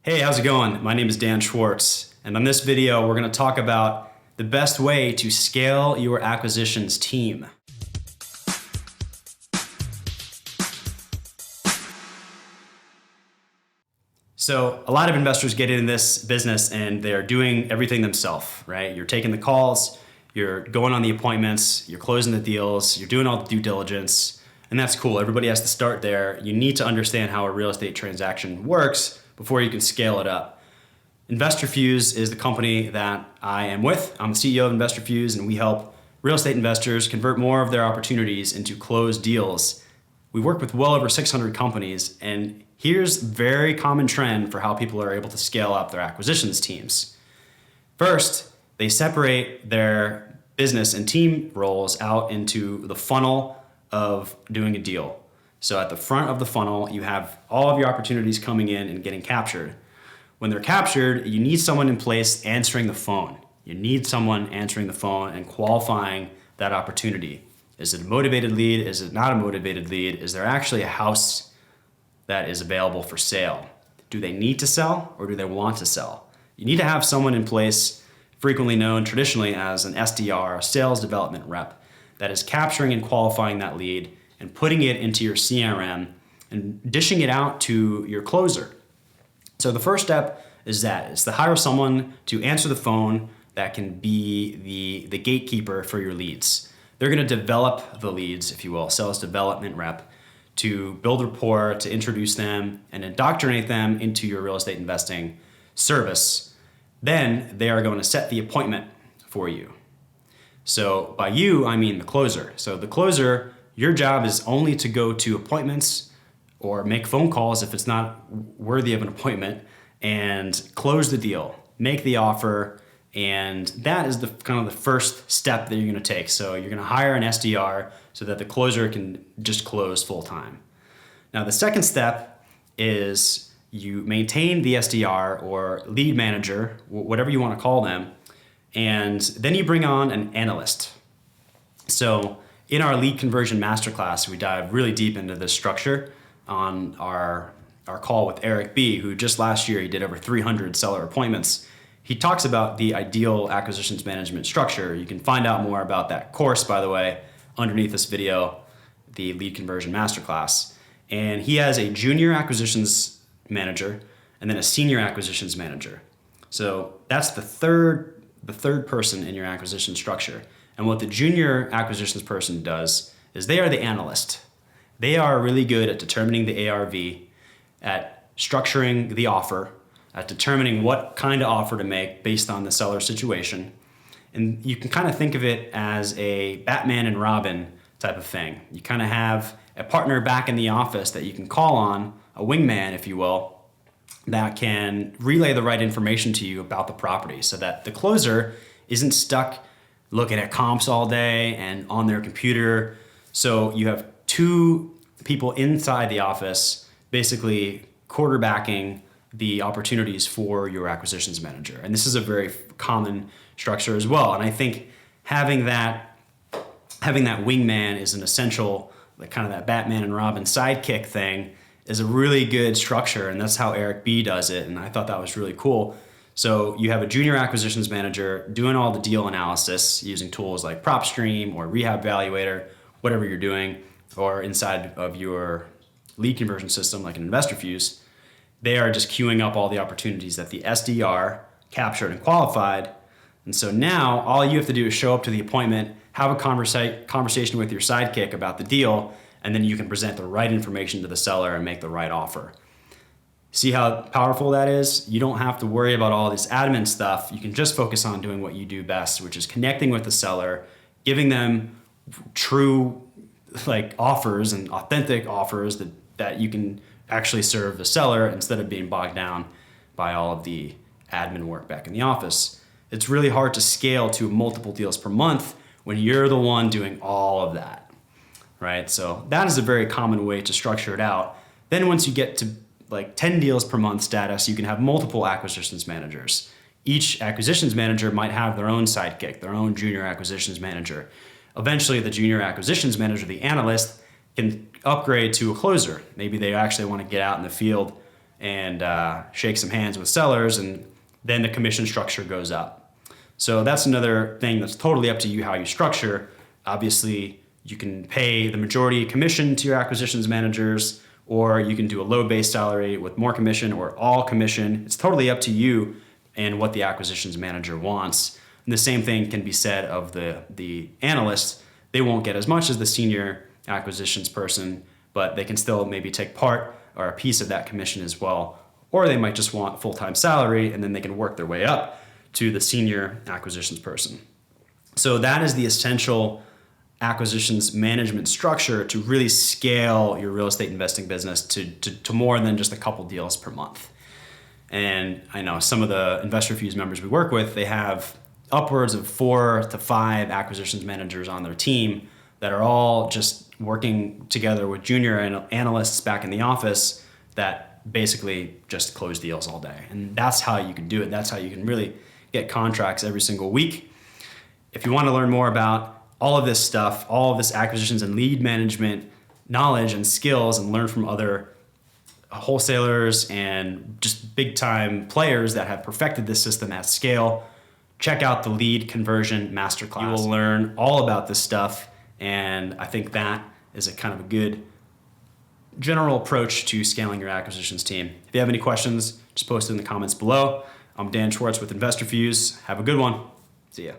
Hey, how's it going? My name is Dan Schwartz, and on this video, we're going to talk about the best way to scale your acquisitions team. So a lot of investors get in this business and they're doing everything themselves, right? You're taking the calls, you're going on the appointments, you're closing the deals, you're doing all the due diligence, and that's cool. Everybody has to start there. You need to understand how a real estate transaction works before you can scale it up. InvestorFuse is the company that I am with. I'm the CEO of InvestorFuse, and we help real estate investors convert more of their opportunities into closed deals. We work with well over 600 companies, and here's a very common trend for how people are able to scale up their acquisitions teams. First, they separate their business and team roles out into the funnel of doing a deal. So at the front of the funnel, you have all of your opportunities coming in and getting captured. When they're captured, you need someone in place answering the phone. You need someone answering the phone and qualifying that opportunity. Is it a motivated lead? Is it not a motivated lead? Is there actually a house that is available for sale? Do they need to sell or do they want to sell? You need to have someone in place, frequently known traditionally as an SDR, a sales development rep, that is capturing and qualifying that lead and putting it into your CRM and dishing it out to your closer. So the first step is to hire someone to answer the phone that can be the gatekeeper for your leads. They're going to develop the leads, if you will, sales development rep, to build rapport, to introduce them and indoctrinate them into your real estate investing service. Then they are going to set the appointment for you. So by you, I mean the closer. So the closer, your job is only to go to appointments or make phone calls if it's not worthy of an appointment and close the deal, make the offer. And that is the kind of the first step that you're going to take. So you're going to hire an SDR so that the closer can just close full time. Now, the second step is you maintain the SDR or lead manager, whatever you want to call them, and then you bring on an analyst. So in our lead conversion masterclass, we dive really deep into this structure on our call with Eric B., who just last year, he did over 300 seller appointments. He talks about the ideal acquisitions management structure. You can find out more about that course, by the way, underneath this video, the lead conversion masterclass. And he has a junior acquisitions manager and then a senior acquisitions manager. So that's the third person in your acquisition structure. And what the junior acquisitions person does is they are the analyst. They are really good at determining the ARV, at structuring the offer, at determining what kind of offer to make based on the seller situation. And you can kind of think of it as a Batman and Robin type of thing. You kind of have a partner back in the office that you can call on, a wingman, if you will, that can relay the right information to you about the property so that the closer isn't stuck looking at comps all day and on their computer. So you have two people inside the office basically quarterbacking the opportunities for your acquisitions manager. And this is a very common structure as well. And I think having that wingman is an essential, like kind of that Batman and Robin sidekick thing is a really good structure. And that's how Eric B. does it. And I thought that was really cool. So you have a junior acquisitions manager doing all the deal analysis using tools like PropStream or Rehab Valuator, whatever you're doing, or inside of your lead conversion system like an InvestorFuse. They are just queuing up all the opportunities that the SDR captured and qualified. And so now all you have to do is show up to the appointment, have a conversation with your sidekick about the deal, and then you can present the right information to the seller and make the right offer. See how powerful that is? You don't have to worry about all this admin stuff. You can just focus on doing what you do best, which is connecting with the seller, giving them true offers and authentic offers that you can actually serve the seller instead of being bogged down by all of the admin work back in the office. It's really hard to scale to multiple deals per month when you're the one doing all of that, right? So that is a very common way to structure it out. Then once you get to 10 deals per month status, you can have multiple acquisitions managers. Each acquisitions manager might have their own sidekick, their own junior acquisitions manager. Eventually, the junior acquisitions manager, the analyst, can upgrade to a closer. Maybe they actually want to get out in the field and shake some hands with sellers, and then the commission structure goes up. So that's another thing that's totally up to you how you structure. Obviously, you can pay the majority commission to your acquisitions managers, or you can do a low base salary with more commission or all commission. It's totally up to you and what the acquisitions manager wants. And the same thing can be said of the analyst. They won't get as much as the senior acquisitions person, but they can still maybe take part or a piece of that commission as well. Or they might just want full-time salary, and then they can work their way up to the senior acquisitions person. So that is the essential acquisitions management structure to really scale your real estate investing business to more than just a couple deals per month. And I know some of the InvestorFuse members we work with, they have upwards of 4 to 5 acquisitions managers on their team that are all just working together with junior analysts back in the office that basically just close deals all day. And that's how you can do it. That's how you can really get contracts every single week. If you want to learn more about all of this stuff, all of this acquisitions and lead management knowledge and skills, and learn from other wholesalers and just big time players that have perfected this system at scale, check out the Lead Conversion Masterclass. You will learn all about this stuff, and I think that is a kind of a good general approach to scaling your acquisitions team. If you have any questions, just post it in the comments below. I'm Dan Schwartz with InvestorFuse. Have a good one. See ya.